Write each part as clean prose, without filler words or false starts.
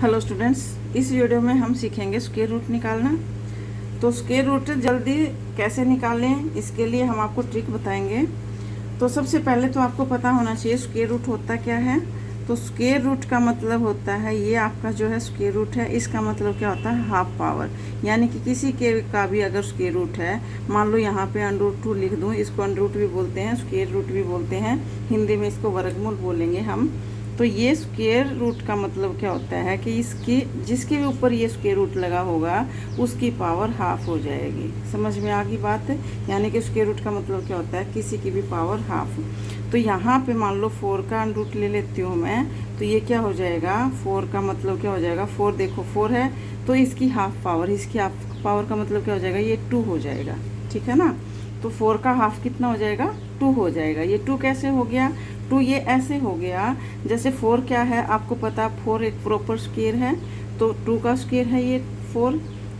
Hello students, इस video में हम सीखेंगे स्क्वायर रूट निकालना। तो स्क्वायर रूट जल्दी कैसे निकालें, इसके लिए हम आपको ट्रिक बताएंगे। तो सबसे पहले तो आपको पता होना चाहिए स्क्वायर रूट होता क्या है। तो स्क्वायर रूट का मतलब होता है, ये आपका जो है स्क्वायर रूट है, इसका मतलब क्या होता है, हाफ पावर। यानी कि किसी के का भी अगर स्क्वायर रूट है, मान लो यहाँ पे √2 लिख दूँ, इसको अंडर रूट भी बोलते हैं, स्क्वायर रूट भी बोलते हैं, हिंदी में इसको वर्गमूल बोलेंगे हम। तो ये स्क्वायर रूट का मतलब क्या होता है कि इसकी जिसके भी ऊपर ये स्क्वायर रूट लगा होगा उसकी पावर हाफ हो जाएगी। समझ में आ गई बात? यानी कि स्क्वायर रूट का मतलब क्या होता है, किसी की भी पावर हाफ। तो यहाँ पे मान लो 4 का अंडर रूट ले लेती हूँ मैं, तो ये क्या हो जाएगा, 4 का मतलब क्या हो जाएगा, 4 देखो 4 है तो इसकी हाफ पावर, इसकी हाफ पावर का मतलब क्या हो जाएगा, ये 2 हो जाएगा। ठीक है ना? तो 4 का हाफ कितना हो जाएगा, 2 हो जाएगा। ये 2 कैसे हो गया, 2 ये ऐसे हो गया, जैसे 4 क्या है आपको पता, 4 एक प्रॉपर स्क्वायर है, तो 2 का स्क्वायर है ये 4,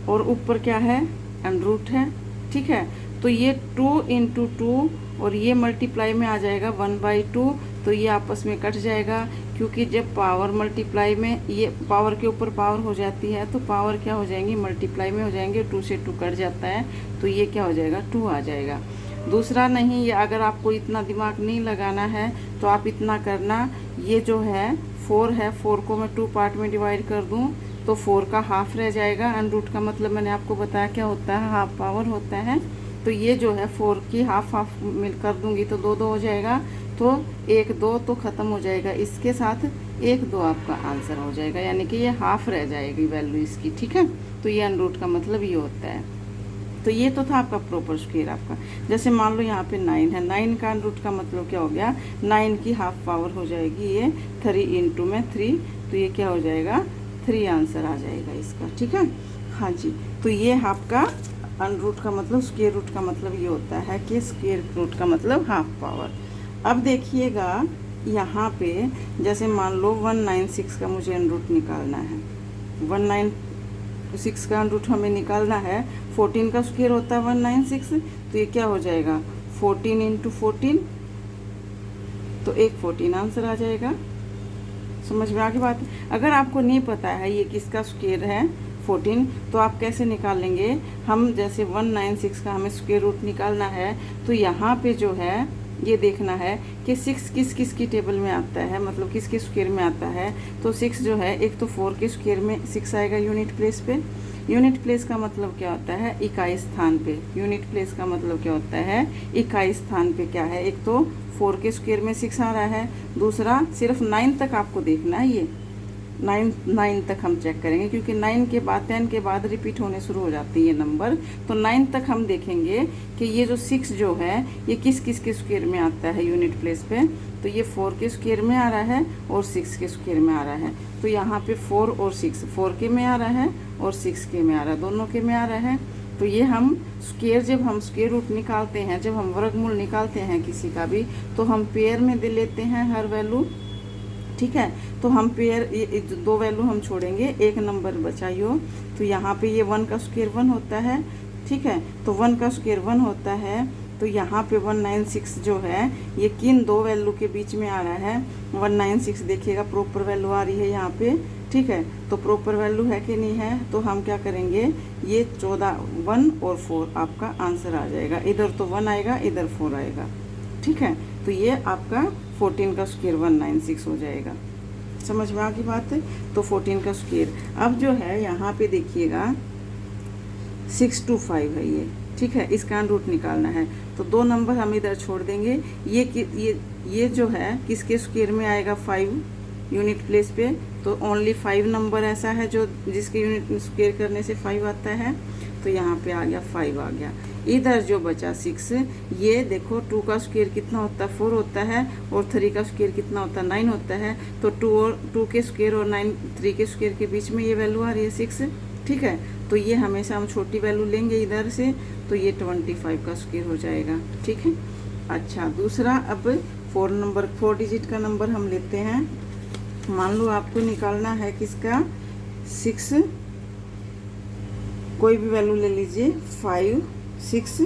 और ऊपर क्या है, अंडर रूट है। ठीक है, तो ये 2 × 2 और ये मल्टीप्लाई में आ जाएगा 1/2, तो ये आपस में कट जाएगा, क्योंकि जब पावर मल्टीप्लाई में ये पावर के ऊपर पावर हो जाती है तो पावर क्या हो जाएंगी, मल्टीप्लाई में हो जाएंगे, 2 से 2 कट जाता है, तो ये क्या हो जाएगा, 2 आ जाएगा। दूसरा नहीं, ये अगर आपको इतना दिमाग नहीं लगाना है तो आप इतना करना, ये जो है 4 है, 4 को मैं 2 पार्ट में डिवाइड कर दूं तो 4 का हाफ रह जाएगा। अंडर रूट का मतलब मैंने आपको बताया क्या होता है, हाफ पावर होता है। तो ये जो है 4 की हाफ मिल कर दूंगी तो 2 2 हो जाएगा, तो 1 2 तो ख़त्म हो जाएगा, इसके साथ 1 2 आपका आंसर हो जाएगा, यानी कि ये हाफ रह जाएगी वैल्यू इसकी। ठीक है, तो ये अंडर रूट का मतलब ये होता है। तो ये तो था आपका प्रॉपर स्क्वायर आपका। जैसे मान लो यहाँ पे 9 है, 9 का अंडर रूट का मतलब क्या हो गया, 9 की हाफ पावर हो जाएगी ये 3 × में 3, तो ये क्या हो जाएगा, 3 आंसर आ जाएगा इसका। ठीक है, हाँ जी। तो ये आपका अंडर रूट का मतलब, स्क्वायर रूट का मतलब ये होता है कि स्क्वायर रूट का मतलब हाफ पावर। अब देखिएगा यहाँ पे, जैसे मान लो 196 का मुझे अंडर रूट निकालना है, 196 का अंडर रूट हमें निकालना है। 14 का स्क्वायर होता है 196, तो ये क्या हो जाएगा, 14 × 14, तो एक 14 आंसर आ जाएगा। समझ में आ गई बात? अगर आपको नहीं पता है ये किसका स्क्वायर है 14, तो आप कैसे निकालेंगे, हम जैसे 196 का हमें स्क्वायर रूट निकालना है, तो यहाँ पे जो है ये देखना है कि 6 किस किस की टेबल में आता है, मतलब किस किस स्क्वायर में आता है। तो 6 जो है, एक तो 4 के स्क्वायर में 6 आएगा यूनिट प्लेस पे। यूनिट प्लेस का मतलब क्या होता है, इकाई स्थान पे। यूनिट प्लेस का मतलब क्या होता है, इकाई स्थान पे क्या है, एक तो 4 के स्क्वायर में 6 आ रहा है, दूसरा सिर्फ 9 तक आपको देखना है, ये 9 तक हम चेक करेंगे, क्योंकि 9 के बाद 10 के बाद रिपीट होने शुरू हो जाती है ये नंबर। तो 9 तक हम देखेंगे कि ये जो 6 जो है ये किस किस के स्क्वायर में आता है यूनिट प्लेस पे। तो ये 4 के स्क्वायर में आ रहा है और 6 के स्क्वायर में आ रहा है, तो यहाँ पे 4 और 6, 4 के में आ रहा है और 6 के में आ रहा है, दोनों के में आ रहा है। तो ये हम स्क्वायर, जब हम स्क्वायर रूट निकालते हैं, जब हम वर्गमूल निकालते हैं किसी का भी, तो हम पेयर में दे लेते हैं हर वैल्यू। ठीक है, तो हम पेयर, ये 2 वैल्यू हम छोड़ेंगे, एक नंबर बचाइयो। तो यहाँ पे ये 1 का स्क्वायर 1 होता है। ठीक है, तो 1 का स्क्वायर 1 होता है, तो यहाँ पे 196 जो है ये किन 2 वैल्यू के बीच में आ रहा है, 196 देखिएगा प्रॉपर वैल्यू आ रही है यहाँ पे। ठीक है, तो प्रॉपर वैल्यू है कि नहीं है, तो हम क्या करेंगे, ये 14, 1 और 4 आपका आंसर आ जाएगा, इधर तो 1 आएगा, इधर 4 आएगा। ठीक है, तो ये आपका 14 का स्क्वायर 196 हो जाएगा। समझ में आ गई बात? तो 14 का स्क्वायर। अब जो है यहाँ पे देखिएगा 625 है ये। ठीक है, इसका अंडर रूट निकालना है, तो 2 नंबर हम इधर छोड़ देंगे। ये जो है किसके स्क्वायर में आएगा, 5 यूनिट प्लेस पे, तो ओनली 5 नंबर ऐसा है जो जिसके यूनिट स्क्वायर करने से 5 आता है, तो यहाँ पे आ गया 5 आ गया। इधर जो बचा 6, ये देखो 2 का स्क्वायर कितना होता है, 4 होता है, और 3 का स्क्वायर कितना होता है, 9 होता है। तो 2 के स्क्वायर और 3 के स्क्वायर के बीच में ये वैल्यू आ रही है 6। ठीक है, तो ये हमेशा हम छोटी वैल्यू लेंगे इधर से, तो ये 25 का स्क्वायर हो जाएगा। ठीक है, अच्छा दूसरा, अब 4 डिजिट का नंबर हम लेते हैं। मान लो आपको निकालना है किसका, 6, कोई भी वैल्यू ले लीजिए, 5 6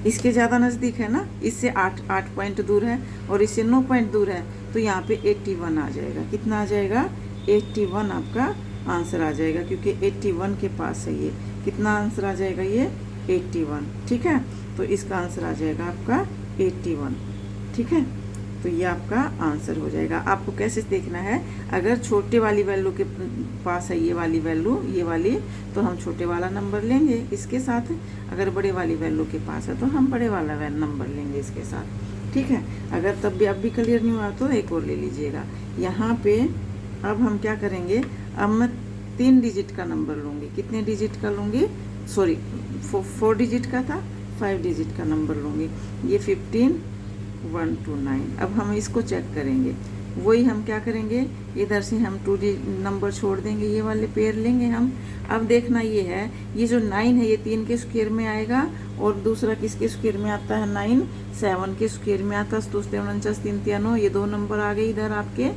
इसके ज़्यादा नज़दीक है ना, इससे 8 पॉइंट दूर है और इससे 9 पॉइंट दूर है, तो यहाँ पे 81 आ जाएगा। कितना आ जाएगा? 81 आपका आंसर आ जाएगा, क्योंकि 81 के पास है ये। कितना आंसर आ जाएगा? ये 81। ठीक है, तो इसका आंसर आ जाएगा आपका 81। ठीक है, तो ये आपका आंसर हो जाएगा। आपको कैसे देखना है, अगर छोटे वाली वैल्यू के पास है ये वाली वैल्यू, ये वाली, तो हम छोटे वाला नंबर लेंगे इसके साथ। अगर बड़े वाली वैल्यू के पास है तो हम बड़े वाला नंबर लेंगे इसके साथ। ठीक है, अगर तब भी अब भी क्लियर नहीं हुआ तो एक और ले लीजिएगा। यहाँ पे अब हम क्या करेंगे, अब मैं 3 डिजिट का नंबर लूँगी। कितने डिजिट का लूँगी? सॉरी, 4 डिजिट का था, 5 डिजिट का नंबर लूँगी। ये 15, 1 to 9। अब हम इसको चेक करेंगे। वही हम क्या करेंगे, इधर से हम 2 नंबर छोड़ देंगे, ये वाले पेयर लेंगे हम। अब देखना ये है, ये जो 9 है ये 3 के स्क्वायर में आएगा, और दूसरा किसके स्क्वायर में आता है? 9 7 के स्क्वायर में आता है। तो 49 3 3 9, ये 2 नंबर आ गए इधर आपके।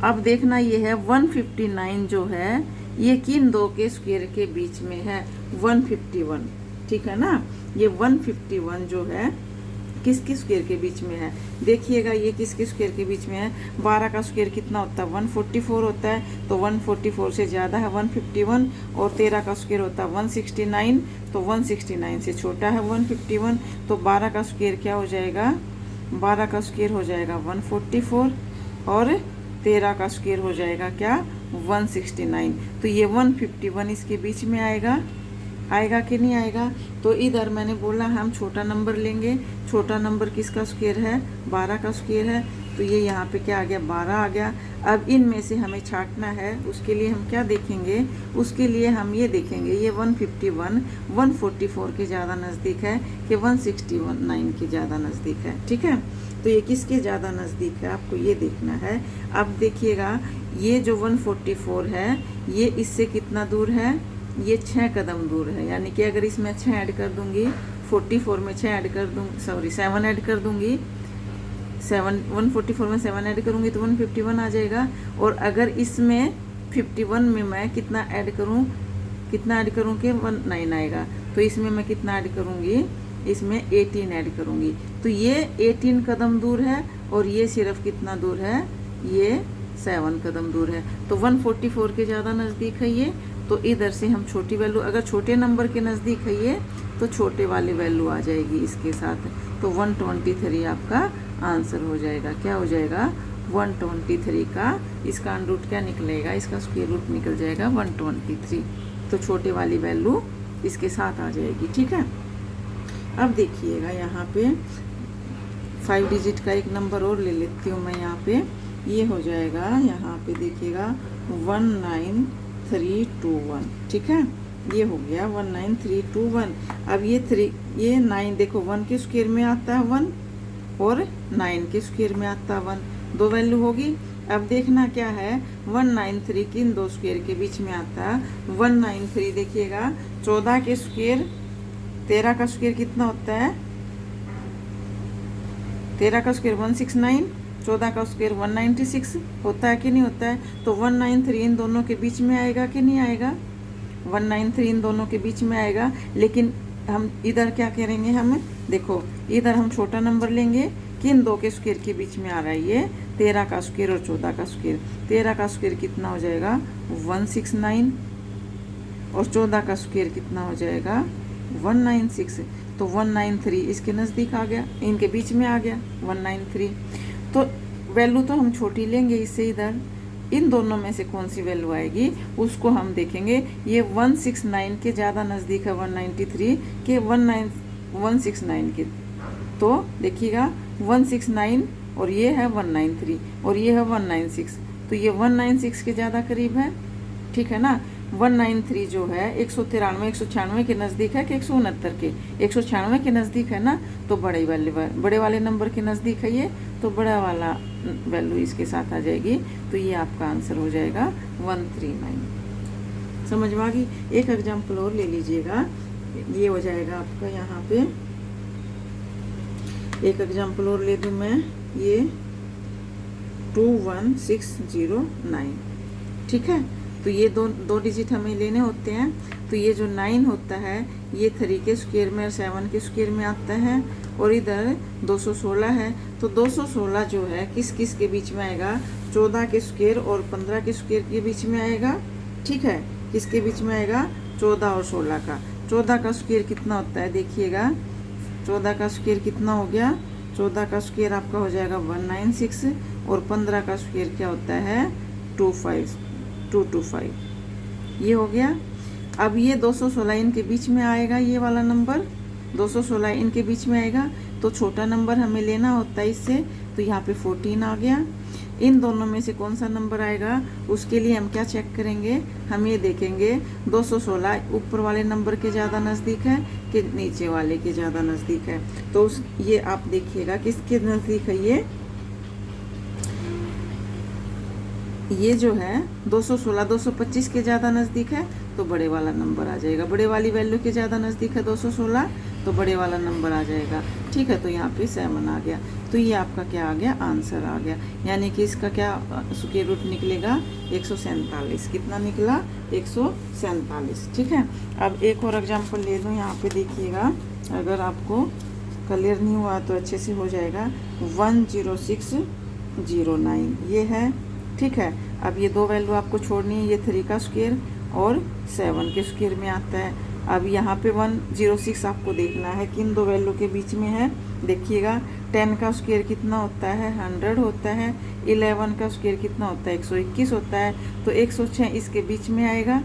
अब देखना ये है 159 जो है ये किन 2 के स्क्वायर के बीच में है? 151। ठीक है ना, ये 151 जो है किसके स्क्वायर के बीच में है? देखिएगा ये किसके स्क्वायर के बीच में है? 12 का स्क्वायर कितना होता है? 144 होता है, तो 144 से ज़्यादा है 151। और 13 का स्क्वायर होता है 169, तो 169 से छोटा है 151। तो 12 का स्क्वायर क्या हो जाएगा? 12 का स्क्वायर हो जाएगा 144, और 13 का स्क्वायर हो जाएगा क्या? 169। तो ये 151 इसके बीच में आएगा कि नहीं आएगा? तो इधर मैंने बोला हम छोटा नंबर लेंगे। छोटा नंबर किसका स्क्वायर है? 12 का स्क्वायर है, तो ये यहाँ पे क्या आ गया? 12 आ गया। अब इनमें से हमें छांटना है, उसके लिए हम क्या देखेंगे? उसके लिए हम ये देखेंगे, ये 151 144 के ज़्यादा नज़दीक है कि 169 के ज़्यादा नज़दीक है। ठीक है, तो ये किसके ज़्यादा नज़दीक है आपको ये देखना है। अब देखिएगा ये जो 144 है ये इससे कितना दूर है? ये 6 कदम दूर है। यानी कि अगर इसमें 6 ऐड कर दूंगी, 44 में 6 ऐड कर दूँ, सॉरी 7 ऐड कर दूंगी, 144 में 7 ऐड करूंगी तो 151 आ जाएगा। और अगर इसमें 51 में मैं कितना ऐड करूं कि 19 आएगा, तो इसमें मैं कितना ऐड करूंगी? इसमें 18 ऐड करूंगी। तो ये 18 कदम दूर है, और ये सिर्फ कितना दूर है? ये 7 कदम दूर है। तो 144 के ज़्यादा नज़दीक है ये। तो इधर से हम छोटी वैल्यू, अगर छोटे नंबर के नज़दीक है ये, तो छोटे वाली वैल्यू आ जाएगी इसके साथ। तो 123 आपका आंसर हो जाएगा। क्या हो जाएगा? 123 का इसका अंडर क्या निकलेगा? इसका स्क्वायर रूट निकल जाएगा 123। तो छोटे वाली वैल्यू इसके साथ आ जाएगी। ठीक है, अब देखिएगा यहाँ पे 5 डिजिट का एक नंबर और ले लेती हूँ मैं यहाँ पे। ये हो जाएगा, यहाँ पे देखिएगा 19321। ठीक है, ये हो गया 19321। अब ये 9 देखो 1 के स्क्वायर में आता है 1, और 9 के स्क्वायर में आता है 1, 2 वैल्यू होगी। अब देखना क्या है, 193 किन 2 स्क्वायर के बीच में आता है? 193 देखिएगा 14 के स्क्वायर, 13 का स्क्वायर कितना होता है? 13 का स्क्वायर 169, 14 का स्क्वायर 196 होता है कि नहीं होता है? तो 193 इन दोनों के बीच में आएगा कि नहीं आएगा? 193 इन दोनों के बीच में आएगा। लेकिन हम इधर क्या करेंगे, हम देखो इधर हम छोटा नंबर लेंगे, किन 2 के स्क्वायर के बीच में आ रहा है? ये 13 का स्क्वायर और 14 का स्क्वायर। 13 का स्क्वायर कितना हो जाएगा? 169, और 14 का स्क्वायर कितना हो जाएगा? 196। तो 193 इसके नज़दीक आ गया, इनके बीच में आ गया 193। तो वैल्यू तो हम छोटी लेंगे इससे, इधर इन दोनों में से कौन सी वैल्यू आएगी उसको हम देखेंगे। ये 169 के ज़्यादा नज़दीक है 193 के 169 के। तो देखिएगा 169 और ये है 193 और ये है 196, तो ये 196 के ज़्यादा करीब है। ठीक है ना, 193 जो है 193 196 के नज़दीक है कि 169 के? 196 के नज़दीक है ना, तो बड़े वाले नंबर के नज़दीक है ये, तो बड़ा वाला वैल्यू इसके साथ आ जाएगी। तो ये आपका आंसर हो जाएगा 139। समझ में आ गई? एक एग्जाम्पल और ले लीजिएगा, ये हो जाएगा आपका यहाँ पे, एक एग्जाम्पल और ले दूँ मैं, ये 21609। ठीक है, तो ये दो डिजिट हमें लेने होते हैं। तो तो ये जो 9 होता है ये 3 के स्क्वायर में और 7 के स्क्वायर में आता है, और इधर 216 है। तो 216 जो है किस किस के बीच में आएगा, 14 के स्क्वायर और 15 के स्क्वायर के बीच में आएगा। ठीक है, किसके बीच में आएगा, 14 और 16 का। 14 का स्क्वायर कितना होता है, देखिएगा 14 का स्क्वायर कितना हो गया, 14 का स्क्वायर आपका हो जाएगा 196, और 15 का स्क्वायर क्या होता है 225, ये हो गया। अब ये 216 इनके बीच में आएगा, ये वाला नंबर 216 इनके बीच में आएगा, तो छोटा नंबर हमें लेना होता है इससे, तो यहाँ पे 14 आ गया। इन दोनों में से कौन सा नंबर आएगा, उसके लिए हम क्या चेक करेंगे, हम ये देखेंगे 216 ऊपर वाले नंबर के ज़्यादा नज़दीक है कि नीचे वाले के ज़्यादा नज़दीक है। तो ये आप देखिएगा किसके नज़दीक है, ये जो है 216 225 के ज़्यादा नज़दीक है, तो बड़े वाला नंबर आ जाएगा। बड़े वाली वैल्यू के ज़्यादा नज़दीक है 216, तो बड़े वाला नंबर आ जाएगा। ठीक है, तो यहाँ पे 7 आ गया। तो ये आपका क्या आ गया, आंसर आ गया। यानी कि इसका क्या स्क्वायर रूट निकलेगा 147। कितना निकला, 147। ठीक है, अब एक और एग्जाम्पल ले लूँ, यहाँ पे देखिएगा, अगर आपको क्लियर नहीं हुआ तो अच्छे से हो जाएगा। 10609 ये है। ठीक है, अब ये दो वैल्यू आपको छोड़नी है, ये 3 का स्क्वायर और 7 के स्क्वायर में आता है। अब यहाँ पे 106 आपको देखना है किन दो वैल्यू के बीच में है। देखिएगा 10 का स्क्वायर कितना होता है, 100 होता है। 11 का स्क्वायर कितना होता है, 121 होता है। तो 106 इसके बीच में आएगा,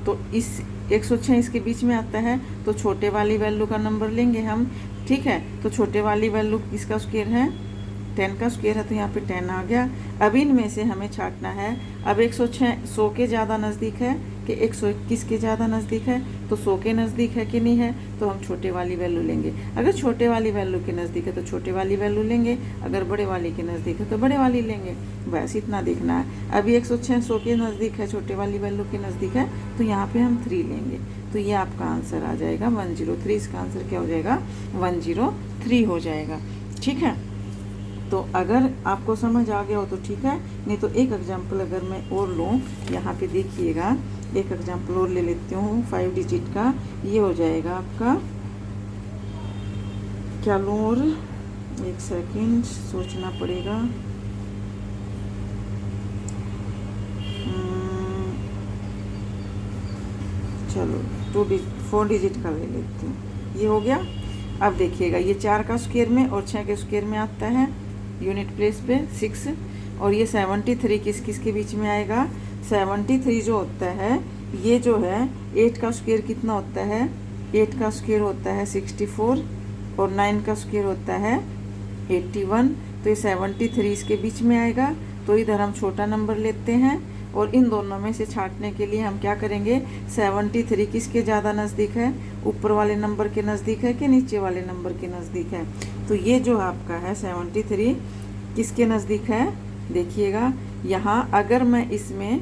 तो इस 106 इसके बीच में आता है, तो छोटे वाली वैल्यू का नंबर लेंगे हम। ठीक है, तो छोटे वाली वैल्यू किसका स्क्वायर है, 10 का स्क्वायर है, तो यहाँ पे 10 आ गया। अब इनमें से हमें छांटना है। अब 106 100 के ज़्यादा नज़दीक है कि 121 के ज़्यादा नज़दीक है, तो 100 के नज़दीक है कि नहीं है, तो हम छोटे वाली वैल्यू लेंगे। अगर छोटे वाली वैल्यू के नज़दीक है तो छोटे वाली वैल्यू लेंगे, अगर बड़े वाली के नज़दीक है तो बड़े वाली लेंगे। बस इतना देखना है। अभी 106 100 के नज़दीक है, छोटे वाली वैल्यू के नज़दीक है, तो यहाँ पर हम 3 लेंगे। तो ये आपका आंसर आ जाएगा 103। इसका आंसर क्या हो जाएगा, 103 हो जाएगा। ठीक है, तो अगर आपको समझ आ गया हो तो ठीक है, नहीं तो एक एग्जाम्पल अगर मैं और लूँ, यहाँ पे देखिएगा, एक एग्जाम्पल और ले लेती हूँ 5 डिजिट का। ये हो जाएगा आपका, क्या लूँ, और एक सेकंड सोचना पड़ेगा। चलो 4 डिजिट का ले लेती हूँ। ये हो गया। अब देखिएगा ये 4 का स्क्वायर में और 6 के स्क्वायर में आता है, यूनिट प्लेस पे 6, और ये 73 किस किस के बीच में आएगा। 73 जो होता है, ये जो है 8 का स्क्वायर कितना होता है, 8 का स्क्वायर होता है 64, और 9 का स्क्वायर होता है 81। तो ये 73 इसके बीच में आएगा, तो इधर हम छोटा नंबर लेते हैं, और इन दोनों में से छांटने के लिए हम क्या करेंगे, 73 किसके ज़्यादा नज़दीक है, ऊपर वाले नंबर के नज़दीक है कि नीचे वाले नंबर के नज़दीक है। तो ये जो आपका है 73 किसके नज़दीक है, देखिएगा यहाँ अगर मैं इसमें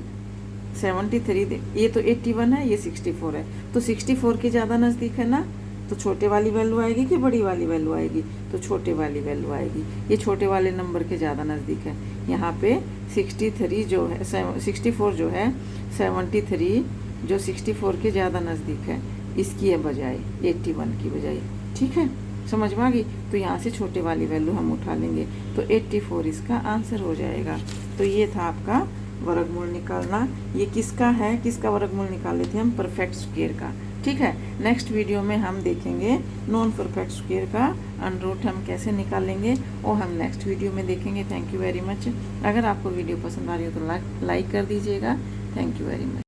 73, ये तो 81 है, ये 64 है, तो 64 के ज़्यादा नज़दीक है ना, तो छोटे वाली वैल्यू आएगी कि बड़ी वाली वैल्यू आएगी, तो छोटे वाली वैल्यू आएगी। ये छोटे वाले नंबर के ज़्यादा नज़दीक है। यहाँ पे 63 जो है 64 जो है 73 जो 64 के ज़्यादा नज़दीक है, इसकी बजाय 81 की बजाय। ठीक है, समझ में आ गई। तो यहाँ से छोटे वाली वैल्यू हम उठा लेंगे, तो 84 इसका आंसर हो जाएगा। तो ये था आपका वर्गमूल निकालना। ये किसका है, किसका वर्गमूल निकाले थे हम, परफेक्ट स्क्वायर का। ठीक है, नेक्स्ट वीडियो में हम देखेंगे नॉन परफेक्ट स्क्वायर का अंडर रूट हम कैसे निकालेंगे, और हम नेक्स्ट वीडियो में देखेंगे। Thank you very much. अगर आपको वीडियो पसंद आ रही हो तो लाइक कर दीजिएगा। Thank you very much.